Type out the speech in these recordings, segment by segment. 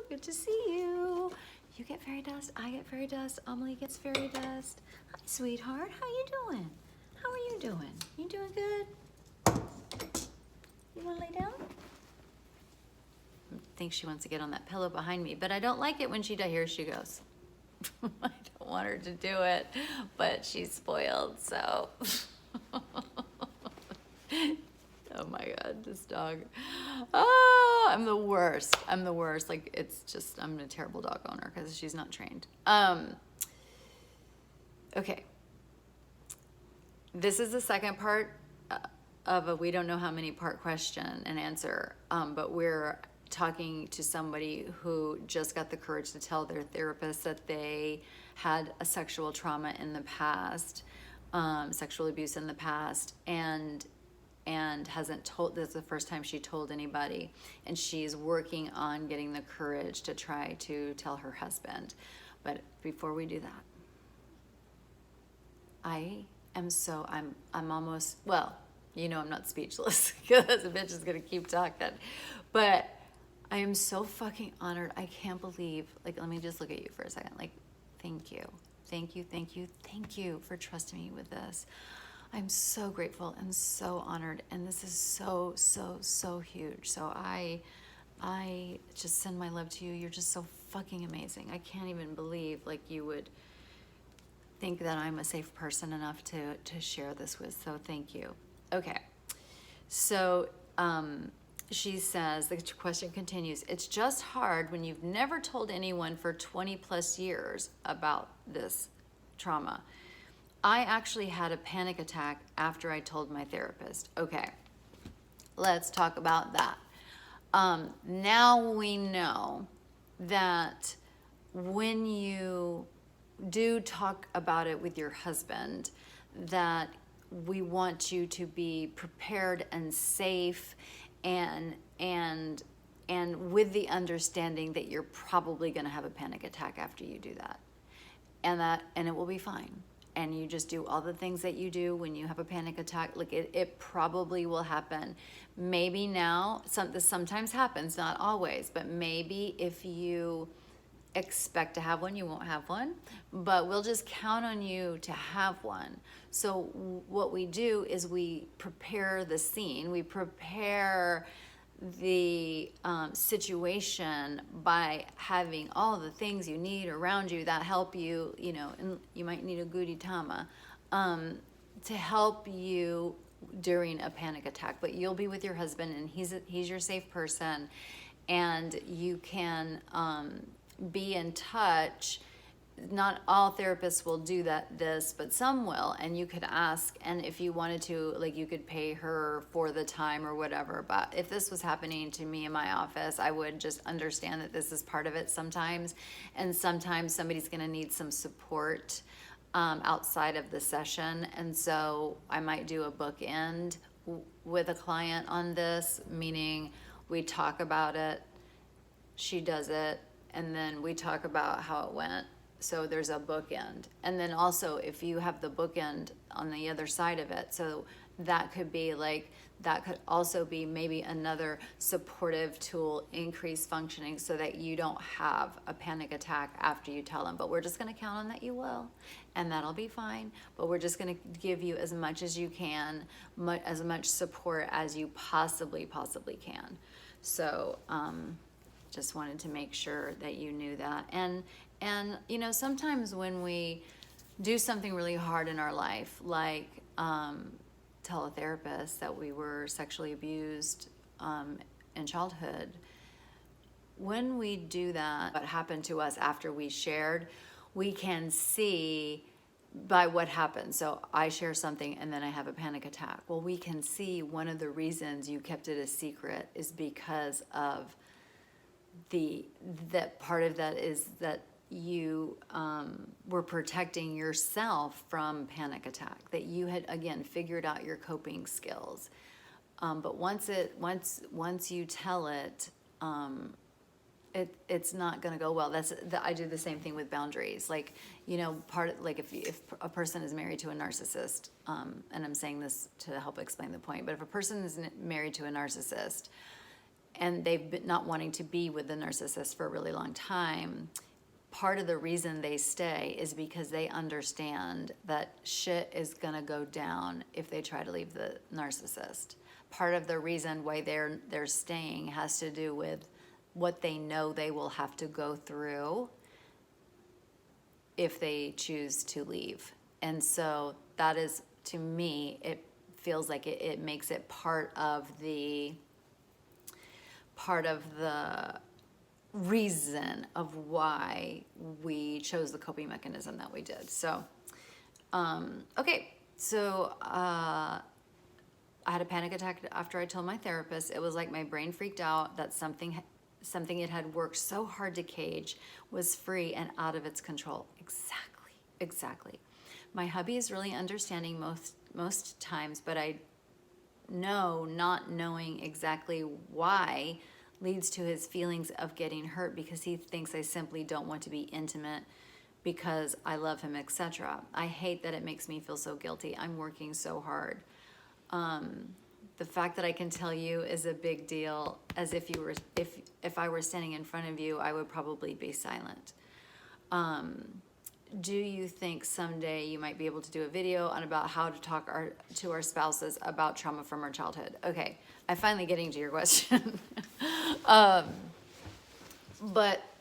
Good to see you. You get fairy dust, I get fairy dust, Amelie gets fairy dust. Hi, sweetheart. How you doing? How are you doing? You doing good? You want to lay down? I think she wants to get on that pillow behind me, but I don't like it when she does. Here she goes. I don't want her to do it, but she's spoiled, so. Oh my God, this dog. Oh, I'm the worst. I'm the worst. Like, it's just, I'm a terrible dog owner because she's not trained. Okay. This is the second part of a we don't know how many part question and answer, but we're talking to somebody who just got the courage to tell their therapist that they had a sexual trauma in the past, sexual abuse in the past, and hasn't told. This is the first time she told anybody, and she's working on getting the courage to try to tell her husband. But before we do that, I'm almost, well, you know, I'm not speechless because the bitch is gonna keep talking, but I am so fucking honored. I can't believe, like, let me just look at you for a second. Like, thank you for trusting me with this. I'm so grateful and so honored, and this is so, so, so huge. So I just send my love to you. You're just so fucking amazing. I can't even believe, like, you would think that I'm a safe person enough to share this with, so thank you. Okay, so she says, the question continues, it's just hard when you've never told anyone for 20 plus years about this trauma. I actually had a panic attack after I told my therapist. Okay, let's talk about that. Now we know that when you do talk about it with your husband, that we want you to be prepared and safe and with the understanding that you're probably going to have a panic attack after you do that, and it will be fine. And you just do all the things that you do when you have a panic attack. Like, it probably will happen. Maybe now, this sometimes happens, not always, but maybe if you expect to have one, you won't have one, but we'll just count on you to have one. So what we do is we prepare the scene, we prepare the situation by having all the things you need around you that help you, you know, and you might need a Gudetama to help you during a panic attack. But you'll be with your husband, and he's your safe person, and you can be in touch. Not all therapists will do this, but some will, and you could ask, and if you wanted to, like, you could pay her for the time or whatever. But if this was happening to me in my office, I would just understand that this is part of it sometimes, and sometimes somebody's going to need some support outside of the session, and so I might do a bookend with a client on this, meaning we talk about it, she does it, and then we talk about how it went. So there's a bookend. And then also, if you have the bookend on the other side of it, so that could be like, that could also be maybe another supportive tool, increased functioning, so that you don't have a panic attack after you tell them. But we're just going to count on that you will, and that'll be fine. But we're just going to give you as much as you can, as much support as you possibly can. So just wanted to make sure that you knew that. And you know, sometimes when we do something really hard in our life, like tell a therapist that we were sexually abused in childhood, when we do that, what happened to us after we shared, we can see by what happened. So I share something and then I have a panic attack. Well, we can see one of the reasons you kept it a secret is because of that part of that is that you were protecting yourself from panic attack, that you had, again, figured out your coping skills. But once you tell it, it's not going to go well. I do the same thing with boundaries. Like, you know, if a person is married to a narcissist, and I'm saying this to help explain the point, but if a person is married to a narcissist and they've been not wanting to be with the narcissist for a really long time, part of the reason they stay is because they understand that shit is gonna go down if they try to leave the narcissist. Part of the reason why they're staying has to do with what they know they will have to go through if they choose to leave. And so that is, to me, it feels like it makes it part of the reason of why we chose the coping mechanism that we did. So, okay, so I had a panic attack after I told my therapist. It was like my brain freaked out that something it had worked so hard to cage was free and out of its control. Exactly. My hubby is really understanding most times, but I know not knowing exactly why leads to his feelings of getting hurt because he thinks I simply don't want to be intimate because I love him, etc. I hate that it makes me feel so guilty. I'm working so hard. The fact that I can tell you is a big deal, as if I were standing in front of you, I would probably be silent. Do you think someday you might be able to do a video on about how to talk to our spouses about trauma from our childhood? Okay, I'm finally getting to your question. But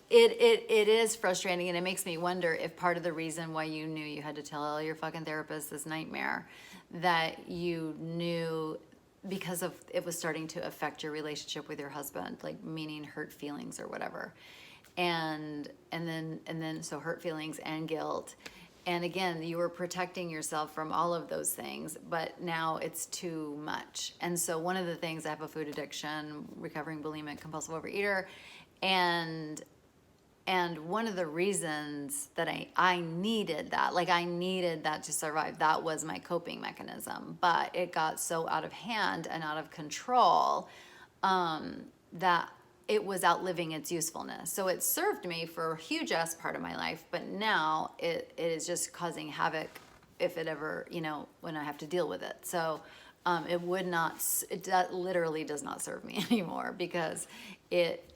it is frustrating, and it makes me wonder if part of the reason why you knew you had to tell your fucking therapist this nightmare, that you knew because of it was starting to affect your relationship with your husband, like meaning hurt feelings or whatever. And then so hurt feelings and guilt. And again, you were protecting yourself from all of those things, but now it's too much. And so one of the things, I have a food addiction, recovering bulimic compulsive overeater, and one of the reasons that I needed that, like I needed that to survive, that was my coping mechanism, but it got so out of hand and out of control that it was outliving its usefulness. So it served me for a huge ass part of my life, but now it is just causing havoc if it ever, when I have to deal with it. So it literally does not serve me anymore because it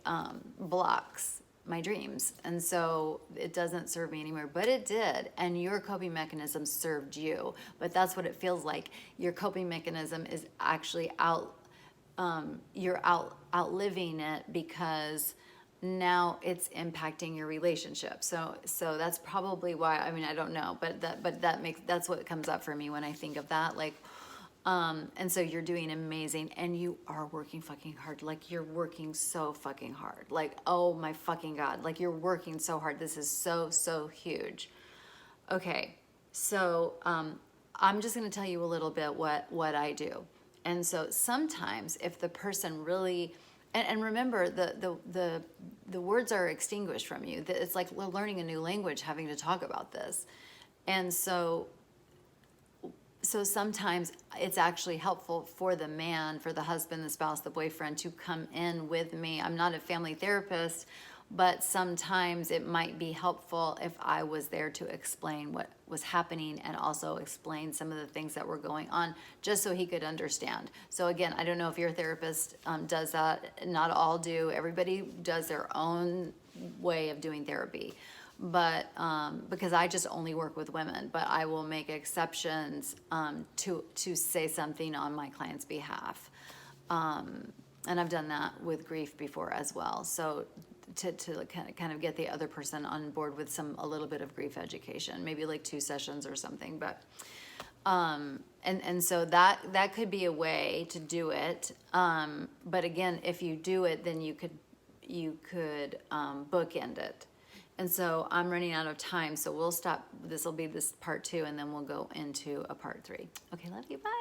blocks my dreams. And so it doesn't serve me anymore, but it did. And your coping mechanism served you, but that's what it feels like. Your coping mechanism is actually you're outliving it because now it's impacting your relationship. So that's probably why, I don't know, but that's what comes up for me when I think of that. Like, and so you're doing amazing, and you are working fucking hard. Like, you're working so fucking hard. Like, oh my fucking God, like you're working so hard. This is so huge. Okay. So, I'm just going to tell you a little bit what I do. And so sometimes if the person really, and remember the words are extinguished from you. It's like learning a new language, having to talk about this. And so sometimes it's actually helpful for the man, for the husband, the spouse, the boyfriend to come in with me. I'm not a family therapist, but sometimes it might be helpful if I was there to explain what was happening and also explain some of the things that were going on, just so he could understand. So again, I don't know if your therapist does that. Not all do. Everybody does their own way of doing therapy. But because I just only work with women, but I will make exceptions to say something on my client's behalf. And I've done that with grief before as well. So to kind of get the other person on board with a little bit of grief education, maybe like 2 sessions or something. But and so that could be a way to do it. But again, if you do it, then you could bookend it. And so I'm running out of time, so we'll stop. This will be this part 2, and then we'll go into a part 3. Okay, love you. Bye.